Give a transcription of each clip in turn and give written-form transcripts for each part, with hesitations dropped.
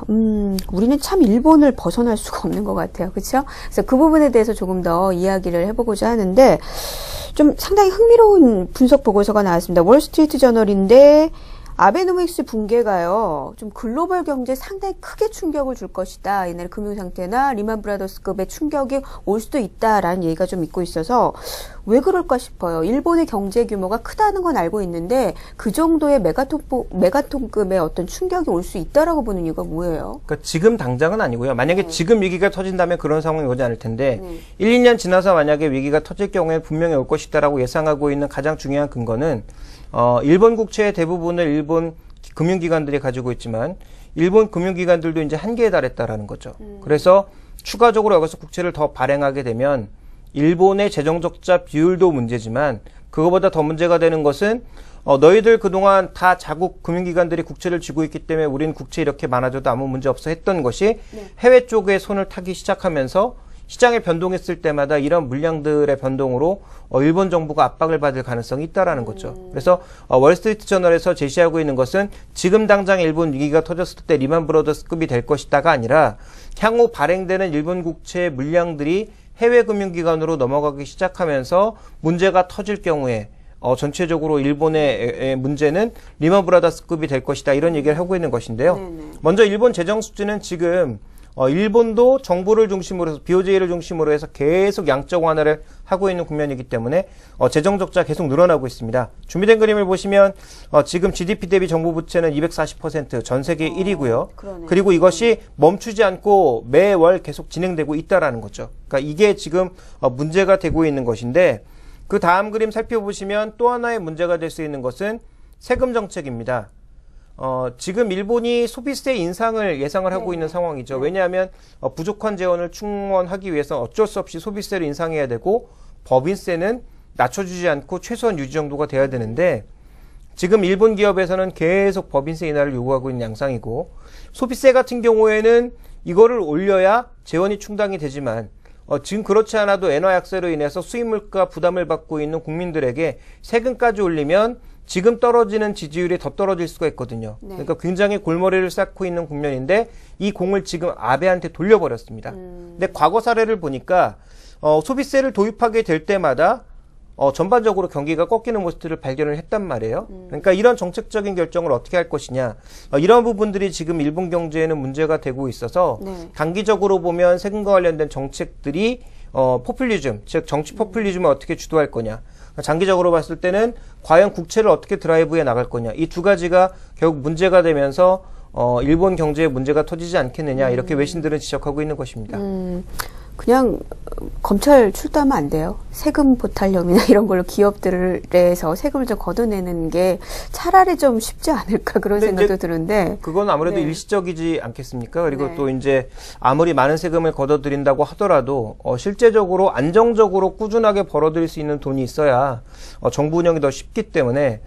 우리는 참 일본을 벗어날 수가 없는 것 같아요. 그렇죠? 그래서 그 부분에 대해서 조금 더 이야기를 해보고자 하는데 좀 상당히 흥미로운 분석 보고서가 나왔습니다. 월스트리트 저널인데 아베노믹스 붕괴가요, 좀 글로벌 경제에 상당히 크게 충격을 줄 것이다. 옛날 금융 상태나 리만 브라더스급의 충격이 올 수도 있다라는 얘기가 좀 있고 있어서 왜 그럴까 싶어요. 일본의 경제 규모가 크다는 건 알고 있는데 그 정도의 메가톤급의 어떤 충격이 올 수 있다라고 보는 이유가 뭐예요? 그러니까 지금 당장은 아니고요. 만약에 지금 위기가 터진다면 그런 상황이 오지 않을 텐데 1, 2년 지나서 만약에 위기가 터질 경우에 분명히 올 것이다라고 예상하고 있는 가장 중요한 근거는 일본 국채의 대부분을 일본 금융기관들이 가지고 있지만 일본 금융기관들도 이제 한계에 달했다라는 거죠. 그래서 추가적으로 여기서 국채를 더 발행하게 되면 일본의 재정적자 비율도 문제지만 그거보다 더 문제가 되는 것은 너희들 그동안 다 자국 금융기관들이 국채를 쥐고 있기 때문에 우린 국채 이렇게 많아져도 아무 문제 없어 했던 것이 해외 쪽에 손을 타기 시작하면서 시장에 변동했을 때마다 이런 물량들의 변동으로 일본 정부가 압박을 받을 가능성이 있다라는 거죠. 그래서 월스트리트 저널에서 제시하고 있는 것은 지금 당장 일본 위기가 터졌을 때 리만 브라더스급이 될 것이다가 아니라 향후 발행되는 일본 국채 물량들이 해외 금융기관으로 넘어가기 시작하면서 문제가 터질 경우에 전체적으로 일본의 문제는 리만 브라더스급이 될 것이다. 이런 얘기를 하고 있는 것인데요. 먼저 일본 재정 수준은 지금 일본도 정부를 중심으로 해서 BOJ를 중심으로 해서 계속 양적 완화를 하고 있는 국면이기 때문에 재정 적자 계속 늘어나고 있습니다. 준비된 그림을 보시면 지금 GDP 대비 정부 부채는 240% 전 세계 1위고요. 그리고 이것이 멈추지 않고 매월 계속 진행되고 있다라는 거죠. 그러니까 이게 지금 문제가 되고 있는 것인데 그 다음 그림 살펴보시면 또 하나의 문제가 될 수 있는 것은 세금 정책입니다. 지금 일본이 소비세 인상을 예상을 하고 있는 상황이죠. 왜냐하면 부족한 재원을 충원하기 위해서 어쩔 수 없이 소비세를 인상해야 되고 법인세는 낮춰주지 않고 최소한 유지 정도가 돼야 되는데 지금 일본 기업에서는 계속 법인세 인하를 요구하고 있는 양상이고 소비세 같은 경우에는 이거를 올려야 재원이 충당이 되지만 지금 그렇지 않아도 엔화 약세로 인해서 수입 물가 부담을 받고 있는 국민들에게 세금까지 올리면 지금 떨어지는 지지율이 더 떨어질 수가 있거든요. 그러니까 굉장히 골머리를 쌓고 있는 국면인데 이 공을 지금 아베한테 돌려버렸습니다. 근데 과거 사례를 보니까 소비세를 도입하게 될 때마다 전반적으로 경기가 꺾이는 모습들을 발견을 했단 말이에요. 그러니까 이런 정책적인 결정을 어떻게 할 것이냐. 이런 부분들이 지금 일본 경제에는 문제가 되고 있어서 단기적으로 보면 세금과 관련된 정책들이 포퓰리즘, 즉 정치 포퓰리즘을 어떻게 주도할 거냐. 장기적으로 봤을 때는 과연 국채를 어떻게 드라이브해 나갈 거냐. 이 두 가지가 결국 문제가 되면서 일본 경제에 문제가 터지지 않겠느냐. 이렇게 외신들은 지적하고 있는 것입니다. 그냥 검찰 출두하면 안 돼요. 세금 포탈령이나 이런 걸로 기업들에서 세금을 좀 걷어내는 게 차라리 좀 쉽지 않을까 그런 생각도 드는데. 그건 아무래도 일시적이지 않겠습니까? 그리고 또 이제 아무리 많은 세금을 걷어들인다고 하더라도 실제적으로 안정적으로 꾸준하게 벌어들일 수 있는 돈이 있어야 정부 운영이 더 쉽기 때문에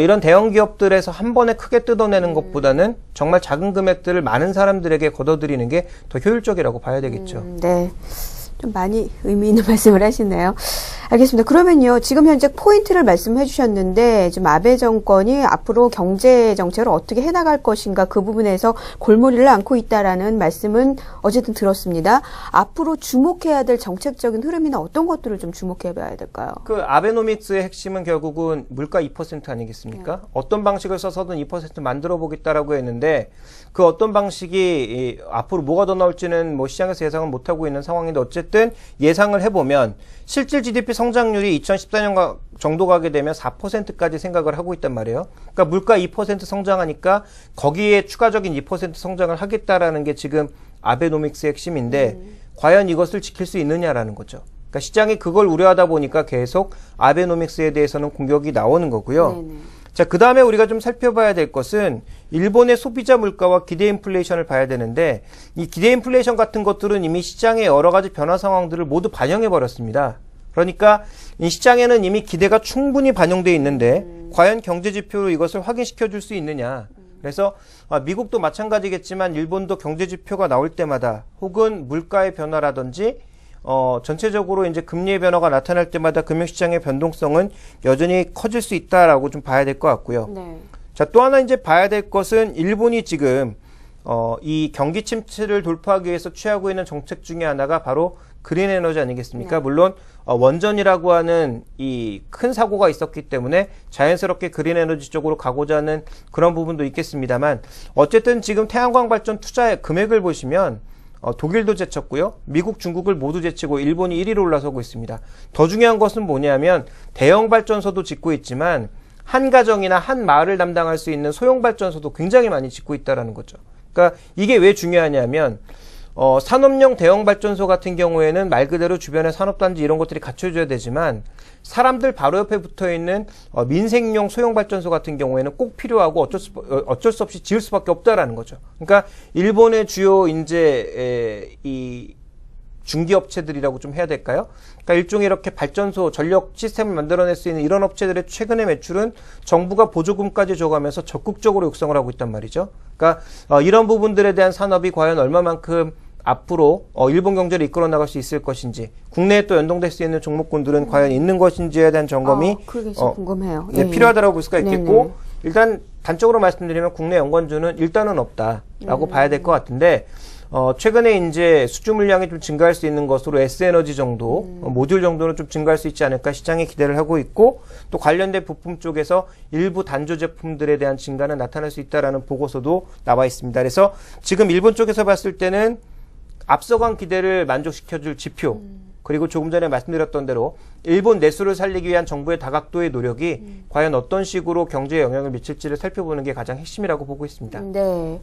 이런 대형 기업들에서 한 번에 크게 뜯어내는 것보다는 정말 작은 금액들을 많은 사람들에게 걷어들이는 게 더 효율적이라고 봐야 되겠죠. 네. 좀 많이 의미 있는 말씀을 하시네요. 알겠습니다. 그러면요, 지금 현재 포인트를 말씀해 주셨는데, 좀 아베 정권이 앞으로 경제 정책을 어떻게 해나갈 것인가 그 부분에서 골머리를 앓고 있다라는 말씀은 어쨌든 들었습니다. 앞으로 주목해야 될 정책적인 흐름이나 어떤 것들을 좀 주목해 봐야 될까요? 그 아베노믹스의 핵심은 결국은 물가 2% 아니겠습니까? 어떤 방식을 써서든 2% 만들어 보겠다라고 했는데, 그 어떤 방식이 앞으로 뭐가 더 나올지는 뭐 시장에서 예상은 못하고 있는 상황인데 어쨌든 예상을 해보면 실질 GDP 성장률이 2014년 정도 가게 되면 4%까지 생각을 하고 있단 말이에요. 그러니까 물가 2% 성장하니까 거기에 추가적인 2% 성장을 하겠다라는 게 지금 아베노믹스의 핵심인데 과연 이것을 지킬 수 있느냐라는 거죠. 그러니까 시장이 그걸 우려하다 보니까 계속 아베노믹스에 대해서는 공격이 나오는 거고요. 자, 그 다음에 우리가 좀 살펴봐야 될 것은 일본의 소비자 물가와 기대 인플레이션을 봐야 되는데 이 기대 인플레이션 같은 것들은 이미 시장의 여러 가지 변화 상황들을 모두 반영해 버렸습니다. 그러니까 이 시장에는 이미 기대가 충분히 반영돼 있는데 과연 경제 지표로 이것을 확인시켜 줄 수 있느냐. 그래서 미국도 마찬가지겠지만 일본도 경제 지표가 나올 때마다 혹은 물가의 변화라든지 전체적으로 이제 금리의 변화가 나타날 때마다 금융시장의 변동성은 여전히 커질 수 있다라고 좀 봐야 될 것 같고요. 자, 또 하나 이제 봐야 될 것은 일본이 지금 이 경기 침체를 돌파하기 위해서 취하고 있는 정책 중에 하나가 바로 그린 에너지 아니겠습니까? 네. 물론 원전이라고 하는 이 큰 사고가 있었기 때문에 자연스럽게 그린 에너지 쪽으로 가고자 하는 그런 부분도 있겠습니다만 어쨌든 지금 태양광 발전 투자의 금액을 보시면 독일도 제쳤고요. 미국, 중국을 모두 제치고 일본이 1위로 올라서고 있습니다. 더 중요한 것은 뭐냐면 대형 발전소도 짓고 있지만 한 가정이나 한 마을을 담당할 수 있는 소형 발전소도 굉장히 많이 짓고 있다는 거죠. 그러니까 이게 왜 중요하냐면 산업용 대형 발전소 같은 경우에는 말 그대로 주변에 산업단지 이런 것들이 갖춰져야 되지만 사람들 바로 옆에 붙어 있는 민생용 소형 발전소 같은 경우에는 꼭 필요하고 어쩔 수 없이 지을 수밖에 없다라는 거죠. 그러니까 일본의 주요 이제 이 중기업체들이라고 좀 해야 될까요? 그러니까 일종의 이렇게 발전소, 전력 시스템을 만들어낼 수 있는 이런 업체들의 최근의 매출은 정부가 보조금까지 줘가면서 적극적으로 육성을 하고 있단 말이죠. 그러니까 이런 부분들에 대한 산업이 과연 얼마만큼 앞으로 일본 경제를 이끌어 나갈 수 있을 것인지, 국내에 또 연동될 수 있는 종목군들은 과연 있는 것인지에 대한 점검이 그게 좀 궁금해요. 네, 예. 필요하다고 볼 수가 있겠고, 네네. 일단 단적으로 말씀드리면 국내 연관주는 일단은 없다라고 봐야 될 것 같은데, 최근에 이제 수주 물량이 좀 증가할 수 있는 것으로 S에너지 정도, 모듈 정도는 좀 증가할 수 있지 않을까 시장에 기대를 하고 있고, 또 관련된 부품 쪽에서 일부 단조 제품들에 대한 증가는 나타날 수 있다라는 보고서도 나와 있습니다. 그래서 지금 일본 쪽에서 봤을 때는 앞서간 기대를 만족시켜줄 지표, 그리고 조금 전에 말씀드렸던 대로 일본 내수를 살리기 위한 정부의 다각도의 노력이 과연 어떤 식으로 경제에 영향을 미칠지를 살펴보는 게 가장 핵심이라고 보고 있습니다. 네.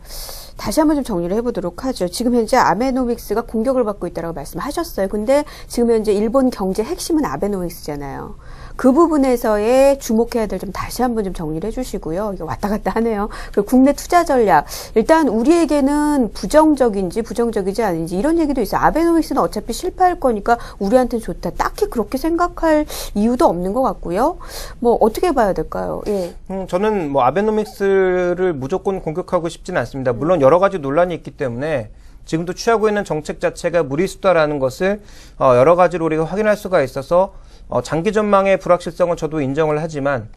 다시 한번 좀 정리를 해보도록 하죠. 지금 현재 아베노믹스가 공격을 받고 있다고 말씀하셨어요. 근데 지금 현재 일본 경제 핵심은 아베노믹스잖아요. 그 부분에서의 주목해야 될 점 다시 한번 좀 정리를 해주시고요. 이게 왔다 갔다 하네요. 그리고 국내 투자 전략. 일단 우리에게는 부정적인지 부정적이지 아닌지 이런 얘기도 있어요. 아베노믹스는 어차피 실패할 거니까 우리한테는 좋다. 딱히 그렇게 생각할 이유도 없는 것 같고요. 뭐 어떻게 봐야 될까요? 예. 저는 뭐 아베노믹스를 무조건 공격하고 싶지는 않습니다. 물론 여러 가지 논란이 있기 때문에 지금도 취하고 있는 정책 자체가 무리수다라는 것을 여러 가지로 우리가 확인할 수가 있어서 장기 전망의 불확실성은 저도 인정을 하지만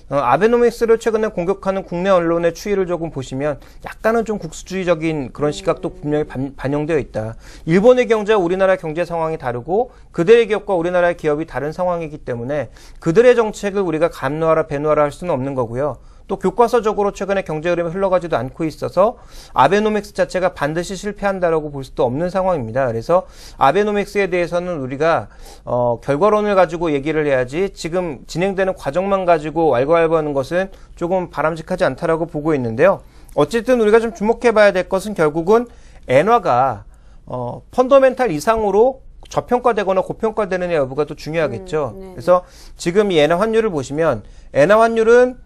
아베노믹스를 최근에 공격하는 국내 언론의 추이를 조금 보시면 약간은 좀 국수주의적인 그런 시각도 분명히 반영되어 있다. 일본의 경제와 우리나라 경제 상황이 다르고 그들의 기업과 우리나라의 기업이 다른 상황이기 때문에 그들의 정책을 우리가 감노하라 배노하라 할 수는 없는 거고요. 또 교과서적으로 최근에 경제 흐름이 흘러가지도 않고 있어서 아베노믹스 자체가 반드시 실패한다라고 볼 수도 없는 상황입니다. 그래서 아베노믹스에 대해서는 우리가 결과론을 가지고 얘기를 해야지 지금 진행되는 과정만 가지고 왈가왈부하는 것은 조금 바람직하지 않다라고 보고 있는데요. 어쨌든 우리가 좀 주목해봐야 될 것은 결국은 엔화가 펀더멘탈 이상으로 저평가되거나 고평가되는 여부가 또 중요하겠죠. 네. 그래서 지금 이 엔화 환율을 보시면 엔화 환율은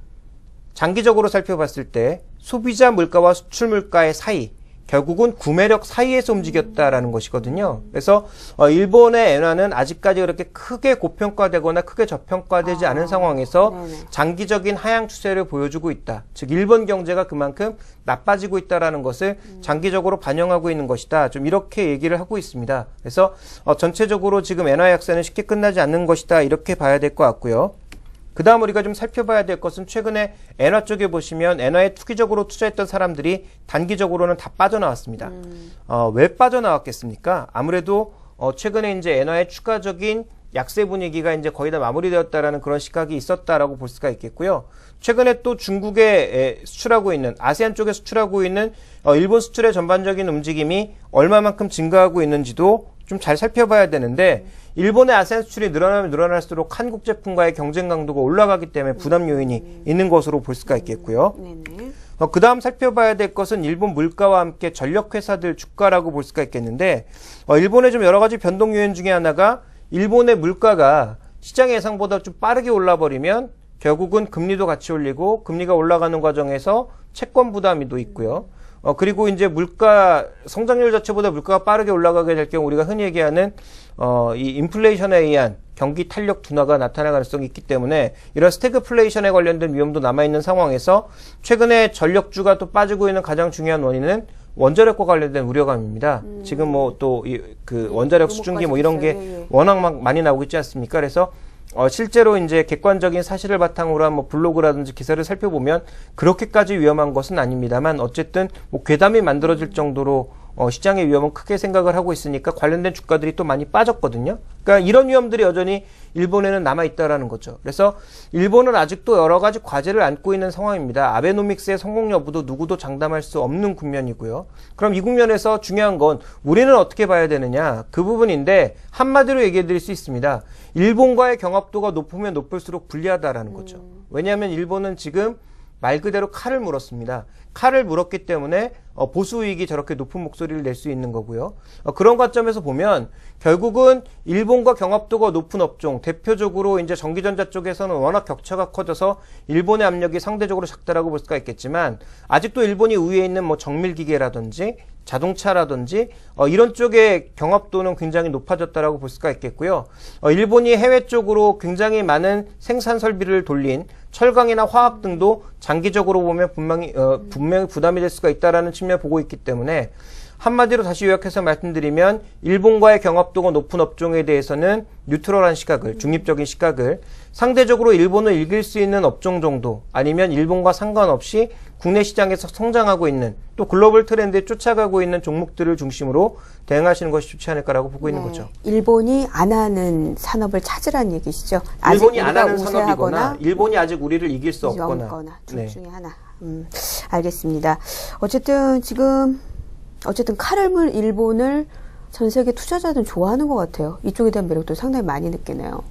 장기적으로 살펴봤을 때 소비자 물가와 수출 물가의 사이, 결국은 구매력 사이에서 움직였다라는 것이거든요. 그래서 일본의 엔화는 아직까지 그렇게 크게 고평가되거나 크게 저평가되지 않은 상황에서 네네. 장기적인 하향 추세를 보여주고 있다. 즉 일본 경제가 그만큼 나빠지고 있다라는 것을 장기적으로 반영하고 있는 것이다. 좀 이렇게 얘기를 하고 있습니다. 그래서 전체적으로 지금 엔화 약세는 쉽게 끝나지 않는 것이다. 이렇게 봐야 될 것 같고요. 그 다음 우리가 좀 살펴봐야 될 것은 최근에 엔화 쪽에 보시면 엔화에 투기적으로 투자했던 사람들이 단기적으로는 다 빠져나왔습니다. 왜 빠져나왔겠습니까? 아무래도 최근에 이제 엔화의 추가적인 약세 분위기가 이제 거의 다 마무리되었다라는 그런 시각이 있었다라고 볼 수가 있겠고요. 최근에 또 중국에 수출하고 있는 아세안 쪽에 수출하고 있는 일본 수출의 전반적인 움직임이 얼마만큼 증가하고 있는지도 좀 잘 살펴봐야 되는데 일본의 아세안 수출이 늘어나면 늘어날수록 한국 제품과의 경쟁 강도가 올라가기 때문에 부담 요인이 있는 것으로 볼 수가 있겠고요. 그 다음 살펴봐야 될 것은 일본 물가와 함께 전력회사들 주가라고 볼 수가 있겠는데 일본의 좀 여러 가지 변동 요인 중에 하나가 일본의 물가가 시장 예상보다 좀 빠르게 올라버리면 결국은 금리도 같이 올리고 금리가 올라가는 과정에서 채권 부담이도 있고요. 그리고 이제 물가 성장률 자체보다 물가가 빠르게 올라가게 될 경우 우리가 흔히 얘기하는 이 인플레이션에 의한 경기 탄력 둔화가 나타날 가능성이 있기 때문에 이런 스태그플레이션에 관련된 위험도 남아있는 상황에서 최근에 전력주가 또 빠지고 있는 가장 중요한 원인은 원자력과 관련된 우려감입니다. 지금 뭐 또 그 원자력 수증기 뭐 이런 게 워낙 많이 나오고 있지 않습니까? 그래서 실제로 이제 객관적인 사실을 바탕으로 한 뭐 블로그라든지 기사를 살펴보면 그렇게까지 위험한 것은 아닙니다만 어쨌든 뭐 괴담이 만들어질 정도로 시장의 위험은 크게 생각을 하고 있으니까 관련된 주가들이 또 많이 빠졌거든요. 그러니까 이런 위험들이 여전히 일본에는 남아있다라는 거죠. 그래서 일본은 아직도 여러 가지 과제를 안고 있는 상황입니다. 아베노믹스의 성공 여부도 누구도 장담할 수 없는 국면이고요. 그럼 이 국면에서 중요한 건 우리는 어떻게 봐야 되느냐 그 부분인데 한마디로 얘기해 드릴 수 있습니다. 일본과의 경합도가 높으면 높을수록 불리하다라는 거죠. 왜냐하면 일본은 지금 말 그대로 칼을 물었습니다. 칼을 물었기 때문에 보수 이익이 저렇게 높은 목소리를 낼 수 있는 거고요. 그런 관점에서 보면 결국은 일본과 경합도가 높은 업종, 대표적으로 이제 전기전자 쪽에서는 워낙 격차가 커져서 일본의 압력이 상대적으로 작다라고 볼 수가 있겠지만 아직도 일본이 우위에 있는 뭐 정밀기계라든지 자동차라든지 이런 쪽의 경합도는 굉장히 높아졌다라고 볼 수가 있겠고요. 일본이 해외 쪽으로 굉장히 많은 생산 설비를 돌린 철강이나 화학 등도 장기적으로 보면 분명히 부담이 될 수가 있다라는 측면을 보고 있기 때문에 한마디로 다시 요약해서 말씀드리면 일본과의 경합도가 높은 업종에 대해서는 뉴트럴한 시각을, 중립적인 시각을 상대적으로 일본을 이길 수 있는 업종 정도 아니면 일본과 상관없이 국내 시장에서 성장하고 있는 또 글로벌 트렌드에 쫓아가고 있는 종목들을 중심으로 대응하시는 것이 좋지 않을까라고 보고 있는 거죠. 일본이 안 하는 산업을 찾으라는 얘기시죠. 일본이 안 하는 산업이거나 일본이 아직 우리를 이길 수 없거나. 둘 중에 하나. 알겠습니다. 어쨌든 지금 칼을 물 일본을 전 세계 투자자들은 좋아하는 것 같아요. 이쪽에 대한 매력도 상당히 많이 느끼네요.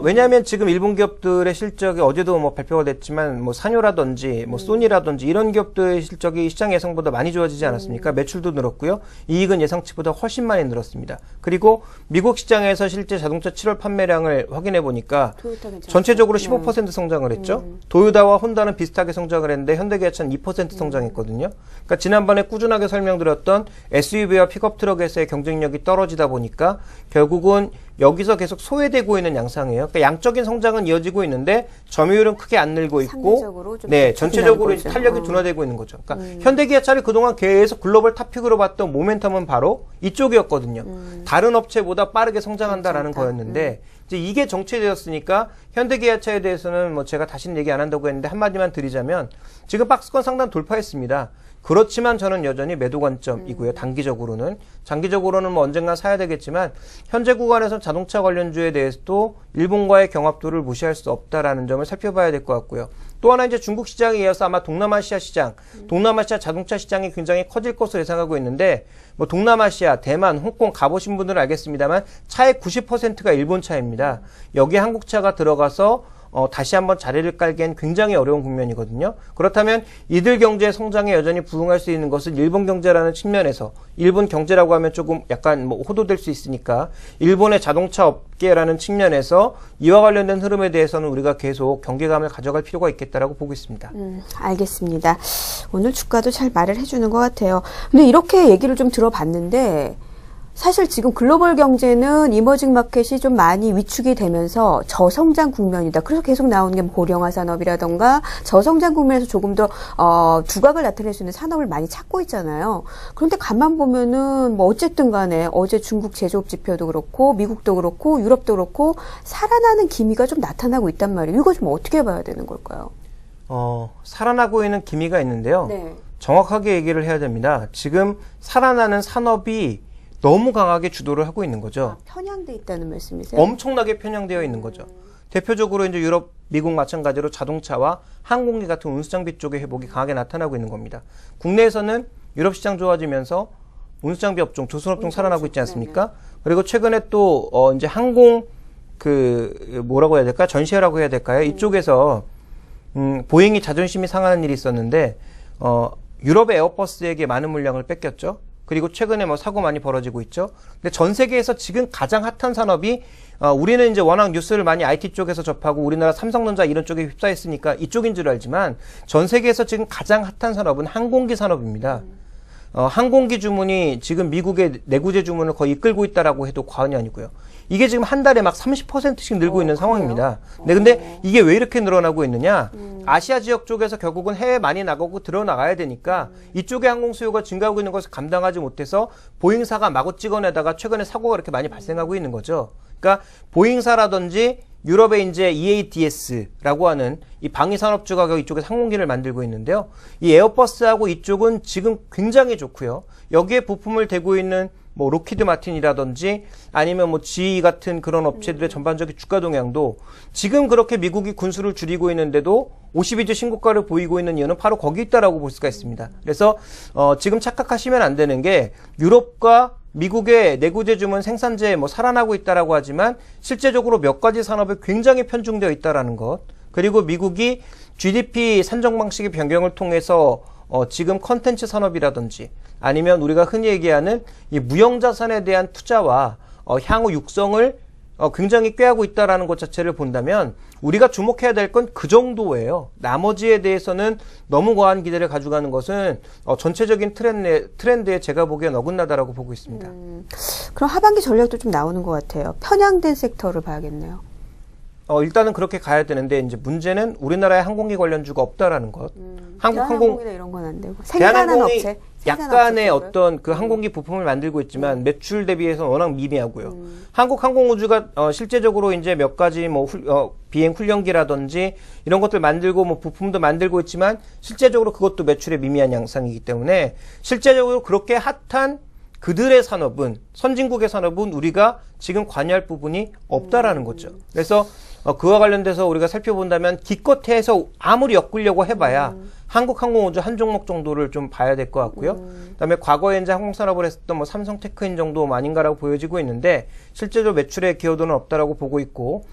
왜냐하면 지금 일본 기업들의 실적이 어제도 뭐 발표가 됐지만 뭐 산요라든지 뭐 소니라든지 이런 기업들의 실적이 시장 예상보다 많이 좋아지지 않았습니까? 매출도 늘었고요. 이익은 예상치보다 훨씬 많이 늘었습니다. 그리고 미국 시장에서 실제 자동차 7월 판매량을 확인해 보니까 전체적으로 15% 성장을 했죠. 도요다와 혼다는 비슷하게 성장을 했는데 현대기아차는 2% 성장했거든요. 그러니까 지난번에 꾸준하게 설명드렸던 SUV와 픽업 트럭에서의 경쟁력이 떨어지다 보니까 결국은 여기서 계속 소외되고 있는 양상이에요. 그러니까 양적인 성장은 이어지고 있는데 점유율은 크게 안 늘고 있고, 전체적으로 탄력이 둔화되고 있는 거죠. 그러니까 현대기아차를 그동안 계속 글로벌 탑픽으로 봤던 모멘텀은 바로 이쪽이었거든요. 다른 업체보다 빠르게 성장한다라는 거였는데 이제 이게 정체되었으니까 현대기아차에 대해서는 뭐 제가 다시는 얘기 안 한다고 했는데 한마디만 드리자면 지금 박스권 상단 돌파했습니다. 그렇지만 저는 여전히 매도 관점이고요. 단기적으로는. 장기적으로는 뭐 언젠가 사야 되겠지만 현재 구간에서 자동차 관련주에 대해서도 일본과의 경합도를 무시할 수 없다라는 점을 살펴봐야 될 것 같고요. 또 하나 이제 중국 시장에 이어서 아마 동남아시아 시장, 동남아시아 자동차 시장이 굉장히 커질 것으로 예상하고 있는데 뭐 동남아시아, 대만, 홍콩 가보신 분들은 알겠습니다만 차의 90%가 일본 차입니다. 여기에 한국 차가 들어가서 다시 한번 자리를 깔기엔 굉장히 어려운 국면이거든요. 그렇다면 이들 경제의 성장에 여전히 부응할 수 있는 것은 일본 경제라는 측면에서 일본 경제라고 하면 조금 약간 뭐 호도될 수 있으니까 일본의 자동차 업계라는 측면에서 이와 관련된 흐름에 대해서는 우리가 계속 경계감을 가져갈 필요가 있겠다라고 보고 있습니다. 알겠습니다. 오늘 주가도 잘 말을 해주는 것 같아요. 근데 이렇게 얘기를 좀 들어봤는데 사실 지금 글로벌 경제는 이머징 마켓이 좀 많이 위축이 되면서 저성장 국면이다. 그래서 계속 나오는 게 고령화 산업이라던가 저성장 국면에서 조금 더 두각을 나타낼 수 있는 산업을 많이 찾고 있잖아요. 그런데 가만 보면은 뭐 어쨌든 간에 어제 중국 제조업 지표도 그렇고 미국도 그렇고 유럽도 그렇고 살아나는 기미가 좀 나타나고 있단 말이에요. 이거 좀 어떻게 봐야 되는 걸까요? 살아나고 있는 기미가 있는데요. 네. 정확하게 얘기를 해야 됩니다. 지금 살아나는 산업이 너무 강하게 주도를 하고 있는 거죠. 편향돼 있다는 말씀이세요? 엄청나게 편향되어 있는 거죠. 대표적으로 이제 유럽, 미국 마찬가지로 자동차와 항공기 같은 운수장비 쪽의 회복이 강하게 나타나고 있는 겁니다. 국내에서는 유럽 시장 좋아지면서 운수장비 업종, 조선업종 살아나고 있지 않습니까? 네네. 그리고 최근에 또 이제 항공 뭐라고 해야 될까? 전시회라고 해야 될까요? 이쪽에서 보잉이 자존심이 상하는 일이 있었는데 유럽의 에어버스에게 많은 물량을 뺏겼죠. 그리고 최근에 뭐 사고 많이 벌어지고 있죠. 근데 전 세계에서 지금 가장 핫한 산업이 우리는 이제 워낙 뉴스를 많이 IT 쪽에서 접하고 우리나라 삼성전자 이런 쪽에 휩싸였으니까 이쪽인 줄 알지만 전 세계에서 지금 가장 핫한 산업은 항공기 산업입니다. 항공기 주문이 지금 미국의 내구재 주문을 거의 이끌고 있다라고 해도 과언이 아니고요. 이게 지금 한 달에 막 30%씩 늘고 있는 상황입니다. 그래요? 네, 근데 이게 왜 이렇게 늘어나고 있느냐? 아시아 지역 쪽에서 결국은 해외 많이 나가고 들어나가야 되니까 이쪽에 항공 수요가 증가하고 있는 것을 감당하지 못해서 보잉사가 마구 찍어내다가 최근에 사고가 이렇게 많이 발생하고 있는 거죠. 그러니까 보잉사라든지 유럽의 이제 EADS라고 하는 이 방위산업주가 이쪽에 항공기를 만들고 있는데요. 이 에어버스하고 이쪽은 지금 굉장히 좋고요. 여기에 부품을 대고 있는 뭐 로키드 마틴이라든지 아니면 뭐 GE 같은 그런 업체들의 전반적인 주가 동향도 지금 그렇게 미국이 군수를 줄이고 있는데도 52주 신고가를 보이고 있는 이유는 바로 거기 있다라고 볼 수가 있습니다. 그래서 지금 착각하시면 안 되는 게 유럽과 미국의 내구재 주문 생산재 뭐 살아나고 있다라고 하지만 실제적으로 몇 가지 산업에 굉장히 편중되어 있다라는 것. 그리고 미국이 GDP 산정 방식의 변경을 통해서 지금 컨텐츠 산업이라든지 아니면 우리가 흔히 얘기하는 이 무형자산에 대한 투자와 향후 육성을 굉장히 꾀하고 있다라는 것 자체를 본다면 우리가 주목해야 될 건 그 정도예요. 나머지에 대해서는 너무 과한 기대를 가져가는 것은 전체적인 트렌드에 제가 보기엔 어긋나다라고 보고 있습니다. 그럼 하반기 전략도 좀 나오는 것 같아요. 편향된 섹터를 봐야겠네요. 일단은 그렇게 가야 되는데 이제 문제는 우리나라에 항공기 관련주가 없다라는 것. 대한항공이나 이런 건 안 되고 생산하는 업체. 약간의 어떤 그 항공기 부품을 만들고 있지만 매출 대비해서 워낙 미미하고요. 한국 항공우주가 실제적으로 이제 몇 가지 뭐 비행 훈련기라든지 이런 것들 만들고 뭐 부품도 만들고 있지만 실제적으로 그것도 매출의 미미한 양상이기 때문에 실제적으로 그렇게 핫한 그들의 산업은 선진국의 산업은 우리가 지금 관여할 부분이 없다라는 거죠. 그래서 그와 관련돼서 우리가 살펴본다면 기껏해서 아무리 엮으려고 해봐야 한국 항공우주 한 종목 정도를 좀 봐야 될 것 같고요. 그다음에 과거에 이제 항공산업을 했었던 뭐 삼성 테크인 정도 아닌가라고 보여지고 있는데 실제로 매출의 기여도는 없다라고 보고 있고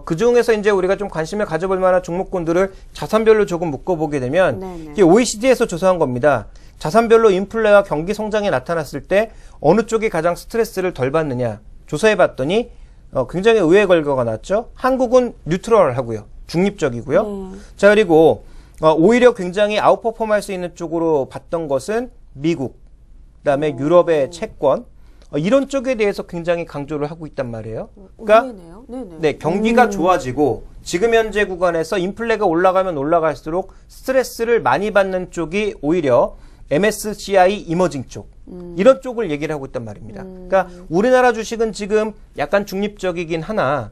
그 중에서 이제 우리가 좀 관심을 가져볼 만한 종목군들을 자산별로 조금 묶어보게 되면 이게 OECD에서 조사한 겁니다. 자산별로 인플레와 경기 성장이 나타났을 때 어느 쪽이 가장 스트레스를 덜 받느냐 조사해봤더니 굉장히 의외의 결과가 나왔죠. 한국은 뉴트럴하고요. 중립적이고요. 자, 그리고 오히려 굉장히 아웃퍼폼할 수 있는 쪽으로 봤던 것은 미국, 그다음에 유럽의 채권 이런 쪽에 대해서 굉장히 강조를 하고 있단 말이에요. 그러니까 네, 경기가 좋아지고 지금 현재 구간에서 인플레가 올라가면 올라갈수록 스트레스를 많이 받는 쪽이 오히려 MSCI 이머징 쪽 이런 쪽을 얘기를 하고 있단 말입니다. 그러니까 우리나라 주식은 지금 약간 중립적이긴 하나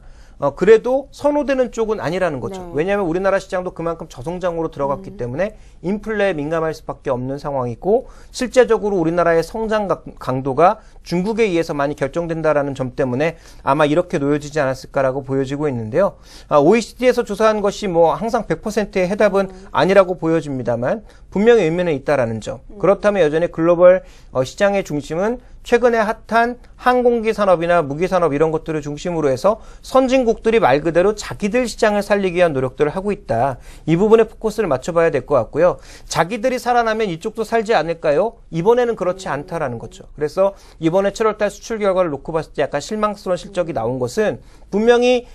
그래도 선호되는 쪽은 아니라는 거죠. 왜냐하면 우리나라 시장도 그만큼 저성장으로 들어갔기 때문에 인플레에 민감할 수밖에 없는 상황이고 실제적으로 우리나라의 성장 강도가 중국에 의해서 많이 결정된다라는 점 때문에 아마 이렇게 놓여지지 않았을까라고 보여지고 있는데요. OECD에서 조사한 것이 뭐 항상 100%의 해답은 아니라고 보여집니다만 분명히 의미는 있다라는 점. 그렇다면 여전히 글로벌 시장의 중심은 최근에 핫한 항공기 산업이나 무기 산업 이런 것들을 중심으로 해서 선진국들이 말 그대로 자기들 시장을 살리기 위한 노력들을 하고 있다. 이 부분에 포커스를 맞춰봐야 될 것 같고요. 자기들이 살아나면 이쪽도 살지 않을까요? 이번에는 그렇지 않다라는 거죠. 그래서 이번에 7월달 수출 결과를 놓고 봤을 때 약간 실망스러운 실적이 나온 것은 분명히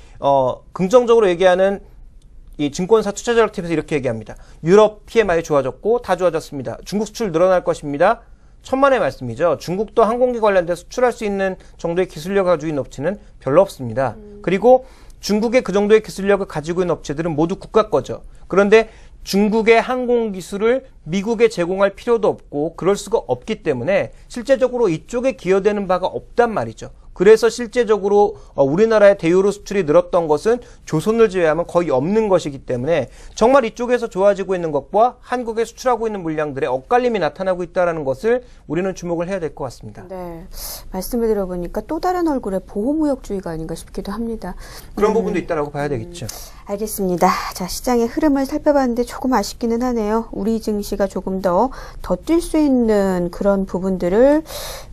긍정적으로 얘기하는 이 증권사 투자자협회에서 이렇게 얘기합니다. 유럽 PMI 좋아졌고 다 좋아졌습니다. 중국 수출 늘어날 것입니다. 천만의 말씀이죠. 중국도 항공기 관련돼서 수출할 수 있는 정도의 기술력을 가지고 있는 업체는 별로 없습니다. 그리고 중국의 그 정도의 기술력을 가지고 있는 업체들은 모두 국가 거죠. 그런데 중국의 항공 기술을 미국에 제공할 필요도 없고 그럴 수가 없기 때문에 실제적으로 이쪽에 기여되는 바가 없단 말이죠. 그래서 실제적으로 우리나라의 대유로 수출이 늘었던 것은 조선을 제외하면 거의 없는 것이기 때문에 정말 이쪽에서 좋아지고 있는 것과 한국에 수출하고 있는 물량들의 엇갈림이 나타나고 있다는 것을 우리는 주목을 해야 될 것 같습니다. 네, 말씀을 들어보니까 또 다른 얼굴의 보호무역주의가 아닌가 싶기도 합니다. 그런 부분도 있다라고 봐야 되겠죠. 알겠습니다. 자, 시장의 흐름을 살펴봤는데 조금 아쉽기는 하네요. 우리 증시가 조금 더 뛸 수 있는 그런 부분들을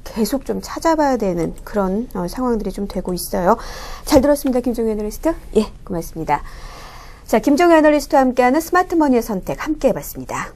계속 좀 찾아봐야 되는 그런 상황들이 좀 되고 있어요. 잘 들었습니다. 김종현 애널리스트. 예, 고맙습니다. 자, 김종현 애널리스트와 함께하는 스마트머니의 선택 함께 해봤습니다.